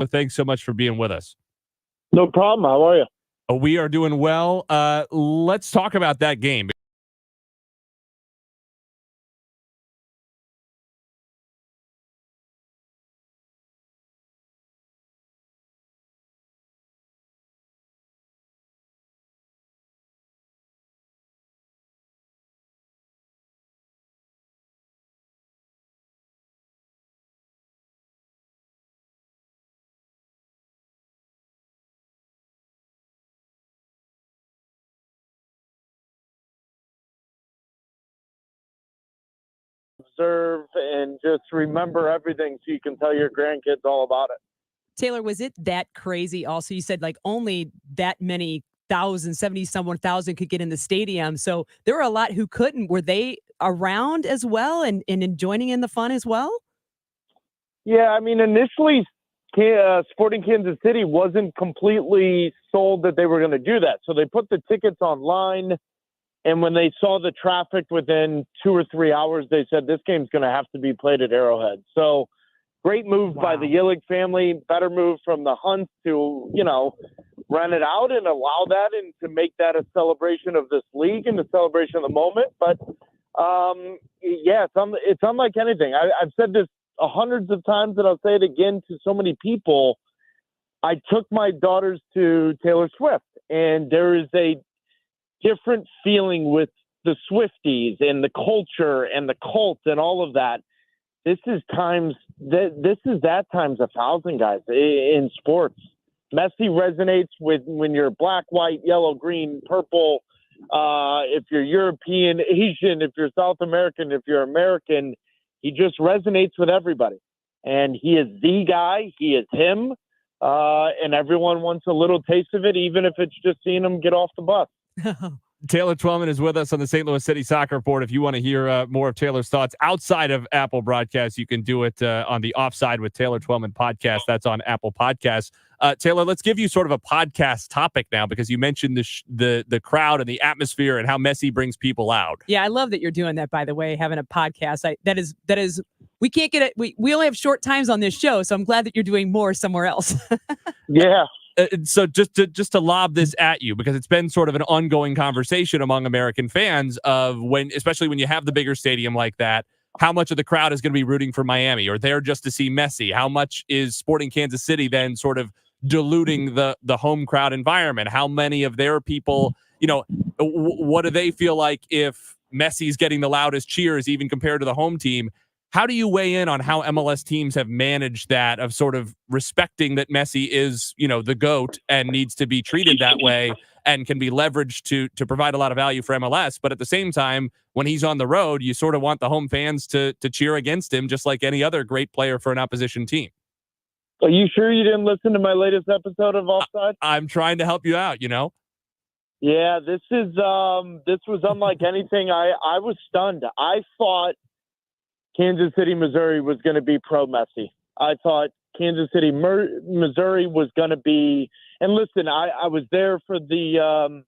Thanks so much for being with us. No problem. How are you? We are doing well. Let's talk about that game. Observe and just remember everything so you can tell your grandkids all about it. Taylor, was it that crazy? Also, you said like only that many thousand, 70-someone thousand could get in the stadium. So there were a lot who couldn't. Were they around as well and joining in the fun as well? Yeah, I mean, initially, Sporting Kansas City wasn't completely sold that they were going to do that. So they put the tickets online. And when they saw the traffic within 2 or 3 hours, they said this game's going to have to be played at Arrowhead. So great move by the Yillig family. Better move from the Hunts to, rent it out and allow that and to make that a celebration of this league and a celebration of the moment. But, yeah, it's unlike anything. I've said this hundreds of times, and I'll say it again to so many people. I took my daughters to Taylor Swift, and there is a different feeling with the Swifties and the culture and the cult and all of that. This is times 1,000, guys, in sports. Messi resonates with when you're black, white, yellow, green, purple. If you're European, Asian, if you're South American, if you're American, he just resonates with everybody. And he is the guy. He is him. And everyone wants a little taste of it, even if it's just seeing him get off the bus. Taylor Twellman is with us on the St. Louis City Soccer Report. If you want to hear more of Taylor's thoughts outside of Apple Broadcasts, you can do it on the Offside with Taylor Twellman podcast. That's on Apple Podcasts. Taylor, let's give you sort of a podcast topic now, because you mentioned the crowd and the atmosphere and how Messi brings people out. Yeah, I love that you're doing that, by the way, having a podcast. That is we can't get it. We only have short times on this show, so I'm glad that you're doing more somewhere else. Yeah. So just to lob this at you, because it's been sort of an ongoing conversation among American fans of especially when you have the bigger stadium like that, how much of the crowd is going to be rooting for Miami or there just to see Messi? How much is Sporting Kansas City then sort of diluting the home crowd environment? How many of their people, what do they feel like if Messi's getting the loudest cheers even compared to the home team? How do you weigh in on how MLS teams have managed that, of sort of respecting that Messi is, the GOAT and needs to be treated that way and can be leveraged to provide a lot of value for MLS? But at the same time, when he's on the road, you sort of want the home fans to cheer against him, just like any other great player for an opposition team. Are you sure you didn't listen to my latest episode of Offside? I'm trying to help you out, Yeah, this was unlike anything. I was stunned. I thought Kansas City, Missouri was going to be pro-Messi. I thought Kansas City, Missouri was going to be – and listen, I was there for the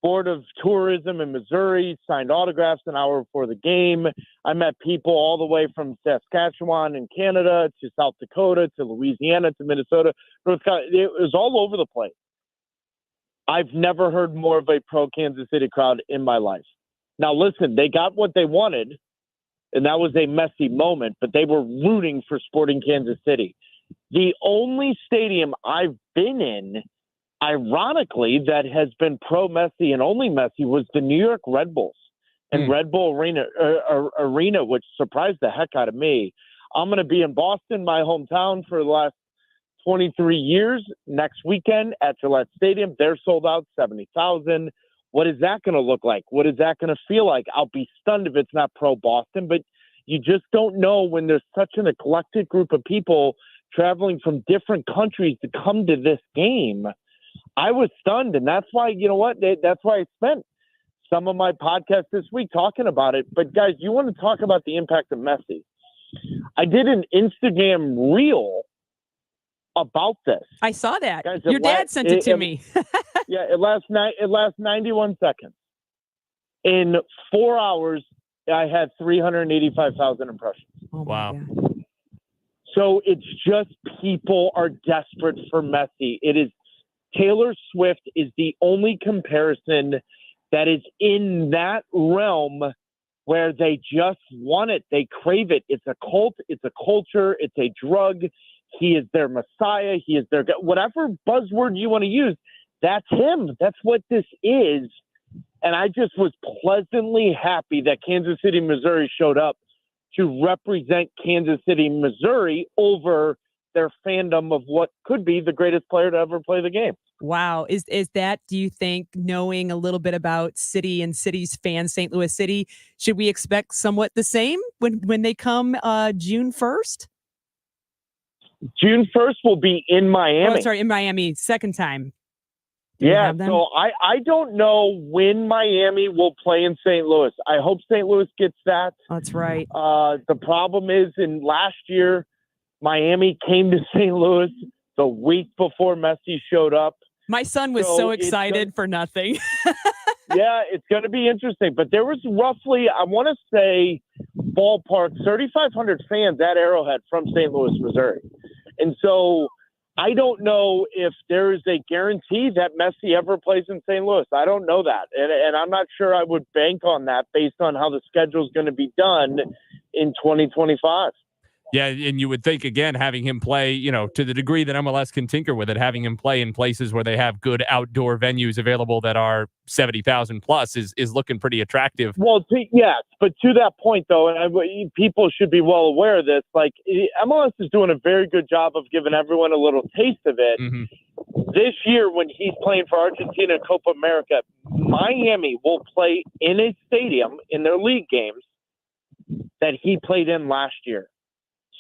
Board of Tourism in Missouri, signed autographs an hour before the game. I met people all the way from Saskatchewan in Canada to South Dakota to Louisiana to Minnesota. North Carolina. It was all over the place. I've never heard more of a pro-Kansas City crowd in my life. Now, listen, they got what they wanted, and that was a Messi moment, but they were rooting for Sporting Kansas City. The only stadium I've been in, ironically, that has been pro-Messi and only Messi was the New York Red Bulls and Red Bull Arena, which surprised the heck out of me. I'm going to be in Boston, my hometown, for the last 23 years next weekend at Gillette Stadium. They're sold out, 70,000. What is that going to look like? What is that going to feel like? I'll be stunned if it's not pro-Boston, but you just don't know when there's such an eclectic group of people traveling from different countries to come to this game. I was stunned, and that's why, that's why I spent some of my podcast this week talking about it. But, guys, you want to talk about the impact of Messi. I did an Instagram reel about this. I saw that. Guys, your dad sent it to me. Yeah, it lasts 91 seconds. In 4 hours, I had 385,000 impressions. Oh, wow. God. So it's just people are desperate for Messi. It is Taylor Swift is the only comparison that is in that realm where they just want it. They crave it. It's a cult. It's a culture. It's a drug. He is their messiah. He is their, whatever buzzword you want to use. That's him. That's what this is. And I just was pleasantly happy that Kansas City, Missouri showed up to represent Kansas City, Missouri over their fandom of what could be the greatest player to ever play the game. Wow. Is that, do you think, knowing a little bit about City and City's fans, St. Louis City, should we expect somewhat the same when they come June 1st? June 1st will be in Miami. Oh, sorry, in Miami, second time. Yeah, so I don't know when Miami will play in St. Louis. I hope St. Louis gets that. That's right. The problem is, in last year, Miami came to St. Louis the week before Messi showed up. My son was so excited for nothing. Yeah, it's going to be interesting. But there was roughly, I want to say, ballpark 3,500 fans at Arrowhead from St. Louis, Missouri. And so I don't know if there is a guarantee that Messi ever plays in St. Louis. I don't know that. And I'm not sure I would bank on that based on how the schedule is going to be done in 2025. Yeah, and you would think, again, having him play, to the degree that MLS can tinker with it, having him play in places where they have good outdoor venues available that are 70,000 plus is looking pretty attractive. Well, yes, but to that point, though, and people should be well aware of this, like MLS is doing a very good job of giving everyone a little taste of it. Mm-hmm. This year, when he's playing for Argentina in Copa America, Miami will play in a stadium in their league games that he played in last year.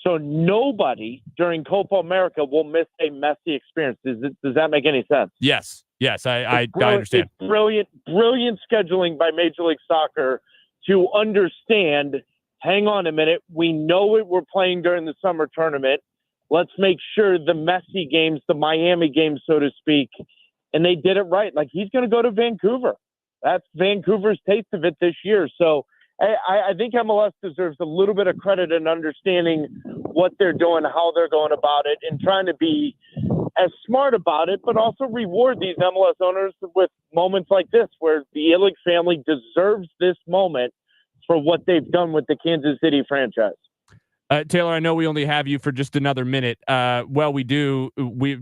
So nobody during Copa America will miss a Messi experience. Does that make any sense? Yes, I understand. It's brilliant scheduling by Major League Soccer to understand, hang on a minute, we know we're playing during the summer tournament. Let's make sure the Messi games, the Miami games, so to speak, and they did it right. Like, he's going to go to Vancouver. That's Vancouver's taste of it this year. So I think MLS deserves a little bit of credit in understanding what they're doing, how they're going about it, and trying to be as smart about it, but also reward these MLS owners with moments like this, where the Illich family deserves this moment for what they've done with the Kansas City franchise. Taylor, I know we only have you for just another minute. Well, we do.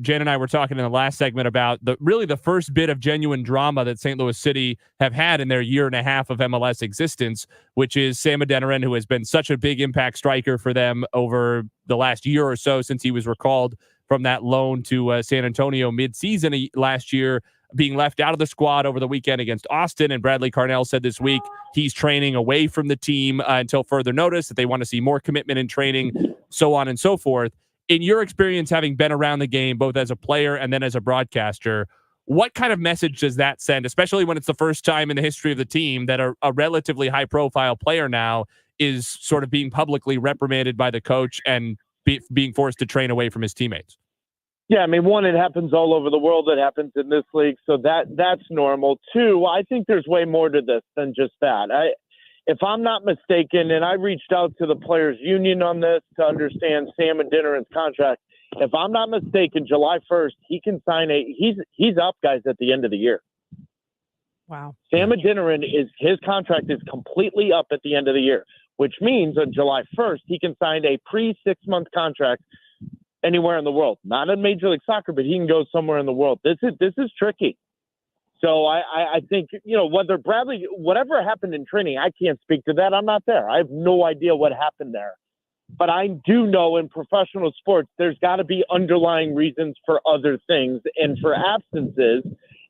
Jen and I were talking in the last segment about the first bit of genuine drama that St. Louis City have had in their year and a half of MLS existence, which is Sam Adeniran, who has been such a big impact striker for them over the last year or so since he was recalled from that loan to San Antonio midseason last year, being left out of the squad over the weekend against Austin. And Bradley Carnell said this week he's training away from the team until further notice, that they want to see more commitment in training, so on and so forth. In your experience, having been around the game, both as a player and then as a broadcaster, what kind of message does that send, especially when it's the first time in the history of the team that a relatively high-profile player now is sort of being publicly reprimanded by the coach and being forced to train away from his teammates? Yeah, I mean, one, it happens all over the world. It happens in this league, so that's normal. Two, I think there's way more to this than just that. If I'm not mistaken, and I reached out to the players' union on this to understand Sam Adeniran's contract. If I'm not mistaken, July 1st, he can sign he's up, guys, at the end of the year. Wow. Sam Adeniran his contract is completely up at the end of the year, which means on July 1st, he can sign a pre-6-month contract anywhere in the world. Not in Major League Soccer, but he can go somewhere in the world. This is tricky. So I think, whether whatever happened in training, I can't speak to that. I'm not there. I have no idea what happened there. But I do know in professional sports, there's got to be underlying reasons for other things and for absences.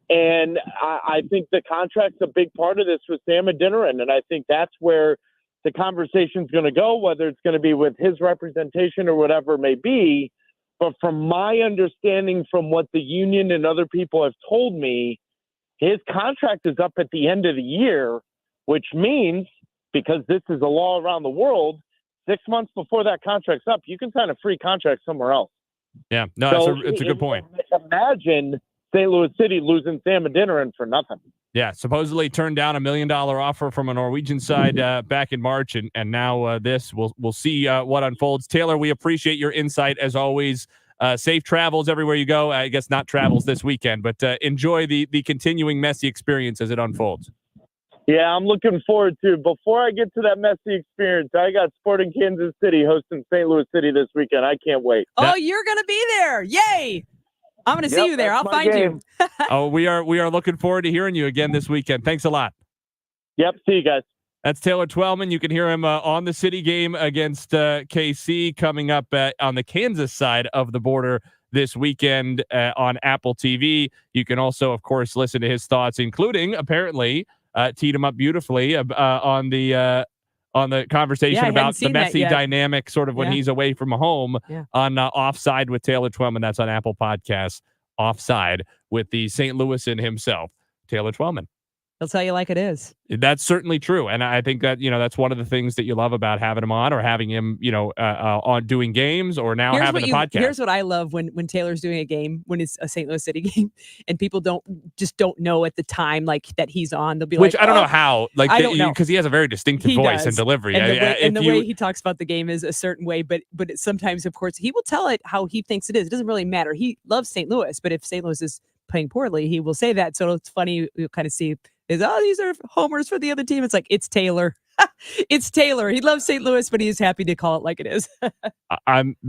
And I think the contract's a big part of this with Sam Adeniran. And I think that's where the conversation's going to go, whether it's going to be with his representation or whatever it may be. But from my understanding, from what the union and other people have told me, his contract is up at the end of the year, which means, because this is a law around the world, 6 months before that contract's up, you can sign a free contract somewhere else. Yeah, no, it's a good point. Imagine St. Louis City losing Sam Adeniran for nothing. Yeah, supposedly turned down $1 million offer from a Norwegian side back in March, and now this. We'll see what unfolds. Taylor, we appreciate your insight as always. Safe travels everywhere you go. I guess not travels this weekend, but enjoy the continuing messy experience as it unfolds. Yeah, I'm looking forward to it. Before I get to that messy experience, I got Sporting Kansas City hosting St. Louis City this weekend. I can't wait. Oh, you're going to be there. Yay. I'm going to see you there. I'll find you. We are looking forward to hearing you again this weekend. Thanks a lot. Yep. See you guys. That's Taylor Twellman. You can hear him on the City game against KC coming up on the Kansas side of the border this weekend on Apple TV. You can also, of course, listen to his thoughts, including apparently teed him up beautifully on the conversation about the messy dynamic sort of when he's away from home on Offside with Taylor Twellman. That's on Apple Podcasts. Offside with the St. Louisan himself, Taylor Twellman. He'll tell you like it is. That's certainly true. And I think that, that's one of the things that you love about having him on or having him, on doing games or now having a podcast. Here's what I love when Taylor's doing a game, when it's a St. Louis City game and people don't know at the time, like that he's on. They'll be Which like, I don't know how, like, I don't know. Because he has a very distinctive voice and delivery. And the way he talks about the game is a certain way, but sometimes, of course, he will tell it how he thinks it is. It doesn't really matter. He loves St. Louis, but if St. Louis is playing poorly, he will say that. So it's funny. You'll kind of see these are homers for the other team. It's like, it's Taylor. It's Taylor. He loves St. Louis, but he is happy to call it like it is.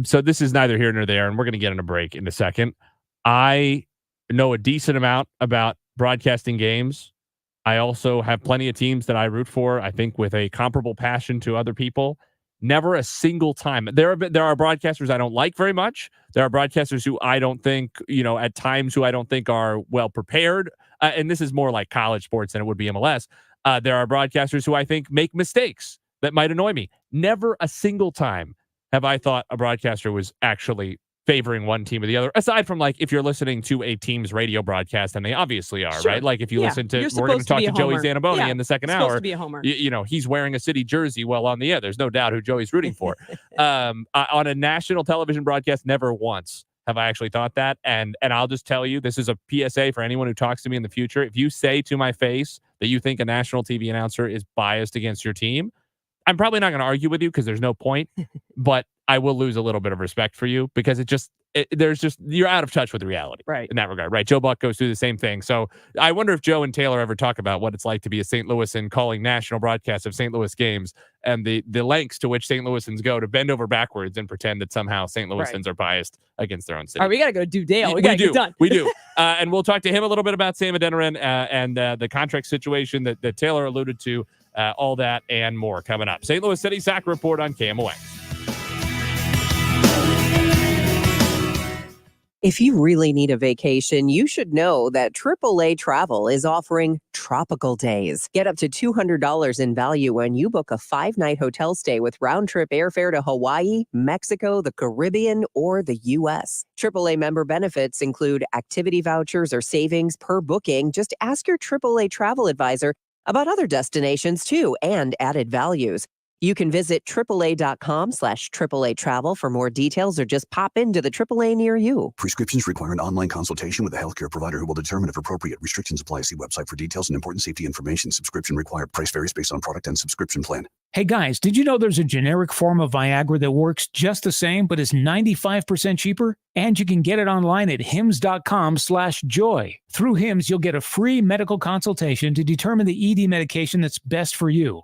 So this is neither here nor there, and we're going to get on a break in a second. I know a decent amount about broadcasting games. I also have plenty of teams that I root for, I think with a comparable passion to other people. Never a single time. There are broadcasters I don't like very much. There are broadcasters who I don't think, at times who I don't think are well prepared. And this is more like college sports than it would be MLS. There are broadcasters who I think make mistakes that might annoy me. Never a single time have I thought a broadcaster was actually favoring one team or the other, aside from like if you're listening to a team's radio broadcast, and they obviously are, right? Like if you listen to, we're going to talk to Joey Zanaboni in the second hour. To be a homer. He's wearing a City jersey while on the air. There's no doubt who Joey's rooting for. On a national television broadcast, never once have I actually thought that. And I'll just tell you, this is a PSA for anyone who talks to me in the future. If you say to my face that you think a national TV announcer is biased against your team, I'm probably not going to argue with you because there's no point, but I will lose a little bit of respect for you because you're out of touch with reality, right? In that regard, right? Joe Buck goes through the same thing. So I wonder if Joe and Taylor ever talk about what it's like to be a St. Louisan calling national broadcasts of St. Louis games and the lengths to which St. Louisans go to bend over backwards and pretend that somehow St. Louisans are biased against their own city. All right, we got to go do Dale. We got to get done. We do. And we'll talk to him a little bit about Sam Adeniran and the contract situation that Taylor alluded to. All that and more coming up. St. Louis City Soccer Report on KMOX. If you really need a vacation, you should know that AAA Travel is offering Tropical Days. Get up to $200 in value when you book a 5-night hotel stay with round-trip airfare to Hawaii, Mexico, the Caribbean, or the U.S. AAA member benefits include activity vouchers or savings per booking. Just ask your AAA travel advisor about other destinations too and added values. You can visit AAA.com/AAA travel for more details or just pop into the AAA near you. Prescriptions require an online consultation with a healthcare provider who will determine if appropriate. Restrictions apply. See website for details and important safety information. Subscription required. Price varies based on product and subscription plan. Hey guys, did you know there's a generic form of Viagra that works just the same but is 95% cheaper? And you can get it online at hims.com/joy. Through Hims, you'll get a free medical consultation to determine the ED medication that's best for you.